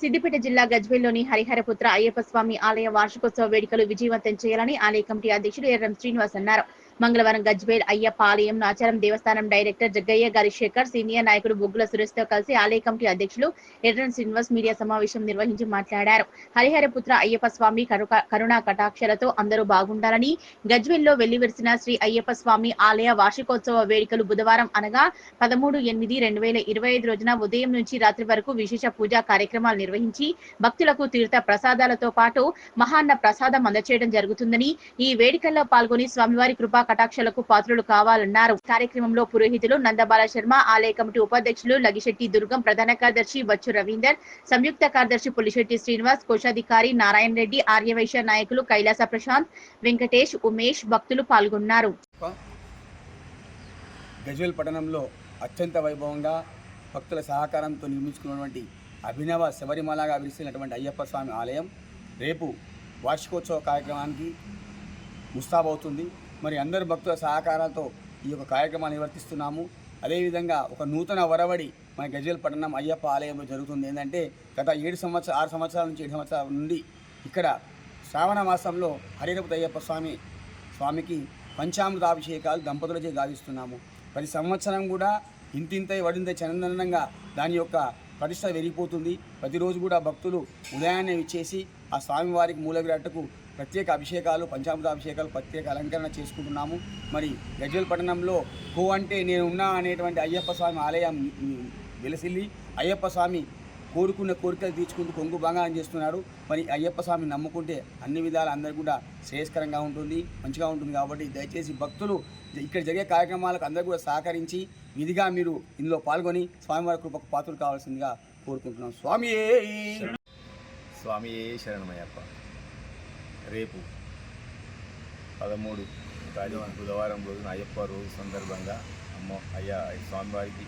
సిద్దిపేట జిల్లా గజ్వేల్లోని హరిహరపుత్ర అయ్యప్ప స్వామి ఆలయ వార్షికోత్సవ వేడుకలు విజయవంతం చేయాలని ఆలయ కమిటీ అధ్యక్షుడు ఎర్రం శ్రీనివాస్ అన్నారు. మంగళవారం గజ్వేల్ అయ్యప్ప ఆలయం నాచారం దేవస్థానం డైరెక్టర్ జగ్గయ్య గారి శేఖర్, సీనియర్ నాయకుడు బొగ్గుల సురేష్తో కలిసి ఆలయ కమిటీ అధ్యక్షులు ఎర్రం శ్రీనివాస్ మీడియా సమావేశం నిర్వహించి మాట్లాడారు. హరిహరపుత్ర అయ్యప్ప స్వామి కరుణా కటాక్షలతో అందరూ బాగుండాలని, గజ్వేల్లో వెల్లివిరిసిన శ్రీ అయ్యప్ప స్వామి ఆలయ వార్షికోత్సవ వేడుకలు బుధవారం అనగా 13/8/2025 రోజున ఉదయం నుంచి రాత్రి వరకు విశేష పూజా కార్యక్రమాలు నిర్వహించి భక్తులకు తీర్థ ప్రసాదాలతో పాటు మహాన్న ప్రసాదం అందచేయడం జరుగుతుందని, ఈ వేడుకల్లో పాల్గొని స్వామివారి కృపా కటాక్షలకు పాత్రులు కావాలన్నారు. కార్యక్రమంలో పురోహితులు నందబాల శర్మ, ఆలయ కమిటీ ఉపాధ్యక్షులు లగిశెట్టి దుర్గం, ప్రధాన కార్యదర్శి బచ్చు రవీందర్, సంయుక్త కార్యదర్శి పులిశెట్టి శ్రీనివాస్, కోశాధికారి నారాయణ రెడ్డి, ఆర్యవైశ్య నాయకులు కైలాస ప్రశాంత్, వెంకటేష్, ఉమేష్ భక్తులు పాల్గొన్నారు. గజ్వేల్ పట్టణంలో అత్యంత వైభవంగా భక్తుల సహకారంతో నిర్మించుకున్నటువంటి అభినవ శబరిమలగా విరిసినటువంటి అయ్యప్ప స్వామి ఆలయం రేపు వార్షికోత్సవ కార్యక్రమానికి ముస్తాబవుతుంది. మరి అందరు భక్తుల సహకారాలతో ఈ యొక్క కార్యక్రమాన్ని నిర్వర్తిస్తున్నాము. అదేవిధంగా ఒక నూతన వరవడి మన గజ్వేల్ పట్టణం అయ్యప్ప ఆలయంలో జరుగుతుంది. ఏంటంటే గత 6 సంవత్సరాల నుంచి 7 సంవత్సరాల నుండి ఇక్కడ శ్రావణ మాసంలో హరిహరపుత్ర అయ్యప్ప స్వామికి పంచామృతాభిషేకాలు దంపతులచే గావిస్తున్నాము. ప్రతి సంవత్సరం కూడా ఇంతింతై వడింతై చందనంగా దాని యొక్క ప్రతిష్ట పెరిగిపోతుంది. ప్రతిరోజు కూడా భక్తులు ఉదయాన్నే ఇచ్చేసి ఆ స్వామివారికి మూలవిరాటకు ప్రత్యేక అభిషేకాలు, పంచామృతాభిషేకాలు, ప్రత్యేక అలంకరణ చేసుకుంటున్నాము. మరి గజ్వేల్ పట్టణంలో కో అంటే నేను ఉన్నా అనేటువంటి అయ్యప్ప స్వామి ఆలయం వెలసిల్లి అయ్యప్ప స్వామి కోరుకున్న కోరికలు తీర్చుకుంటూ కొంగు బంగారం చేస్తున్నాడు. మరి అయ్యప్ప స్వామిని నమ్ముకుంటే అన్ని విధాలు అందరికీ కూడా శ్రేయస్కరంగా ఉంటుంది, మంచిగా ఉంటుంది. కాబట్టి దయచేసి భక్తులు ఇక్కడ జరిగే కార్యక్రమాలకు అందరూ కూడా సహకరించి విధిగా మీరు ఇందులో పాల్గొని స్వామివారి కృపకు పాత్రలు కావాల్సిందిగా కోరుకుంటున్నాం. స్వామియే శరణమయ్యప్ప. రేపు 13 తారీఖు బుధవారం రోజున అయ్యప్ప రోజు సందర్భంగా స్వామివారికి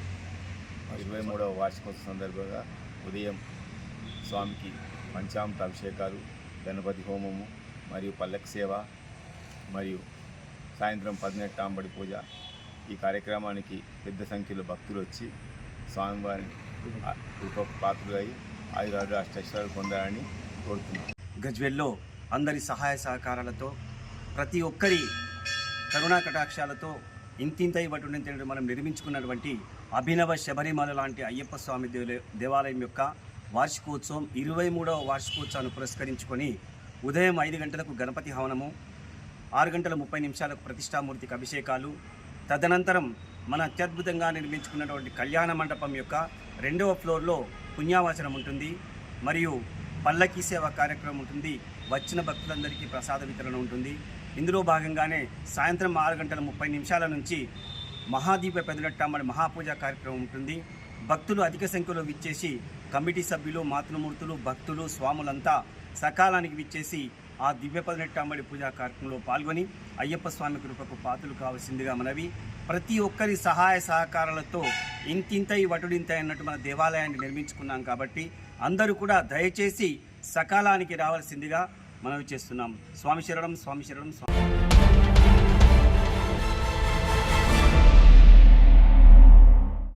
23వ వార్షికోత్సవ సందర్భంగా ఉదయం స్వామికి పంచామృత అభిషేకాలు, గణపతి హోమము మరియు పల్లకి సేవ మరియు సాయంత్రం 18 అంబడి పూజ. ఈ కార్యక్రమానికి పెద్ద సంఖ్యలో భక్తులు వచ్చి స్వామివారి పాత్రులై ఆయురాలు అష్టైశ్వర్యాలు పొందాలని కోరుతున్నాం. గజ్వేల్లో అందరి సహాయ సహకారాలతో ప్రతి ఒక్కరి కరుణా కటాక్షాలతో ఇంతింతై వటుండి మనం నిర్మించుకున్నటువంటి అభినవ శబరిమల లాంటి అయ్యప్ప స్వామి దేవాలయం యొక్క వార్షికోత్సవం 23వ వార్షికోత్సవాన్ని పురస్కరించుకొని ఉదయం 5 గంటలకు గణపతి హవనము, 6:30 ప్రతిష్టామూర్తికి అభిషేకాలు, తదనంతరం మన అత్యద్భుతంగా నిర్మించుకున్నటువంటి కళ్యాణ మండపం యొక్క 2వ ఫ్లోర్లో పుణ్యావచనం ఉంటుంది. మరియు పల్లకీ సేవ కార్యక్రమం ఉంటుంది. వచ్చిన భక్తులందరికీ ప్రసాద వితరణ ఉంటుంది. ఇందులో భాగంగానే సాయంత్రం 6:30 నుంచి మహాదీప పెదలెట్టామని మహాపూజ కార్యక్రమం ఉంటుంది. భక్తులు అధిక సంఖ్యలో విచ్చేసి కమిటీ సభ్యులు, మాతృమూర్తులు, భక్తులు, స్వాములంతా సకాలానికి విచ్చేసి ఆ దివ్య 18 పూజా కార్యక్రమంలో పాల్గొని అయ్యప్ప స్వామి కృపకు పాత్రలు కావాల్సిందిగా మనవి. ప్రతి ఒక్కరి సహాయ సహకారాలతో ఇంతింతై వటుడింతై అన్నట్టు మన దేవాలయాన్ని నిర్మించుకున్నాం. కాబట్టి అందరూ కూడా దయచేసి సకాలానికి రావాల్సిందిగా మనవి చేస్తున్నాం. స్వామి శరణం, స్వామి శరణం, స్వామి.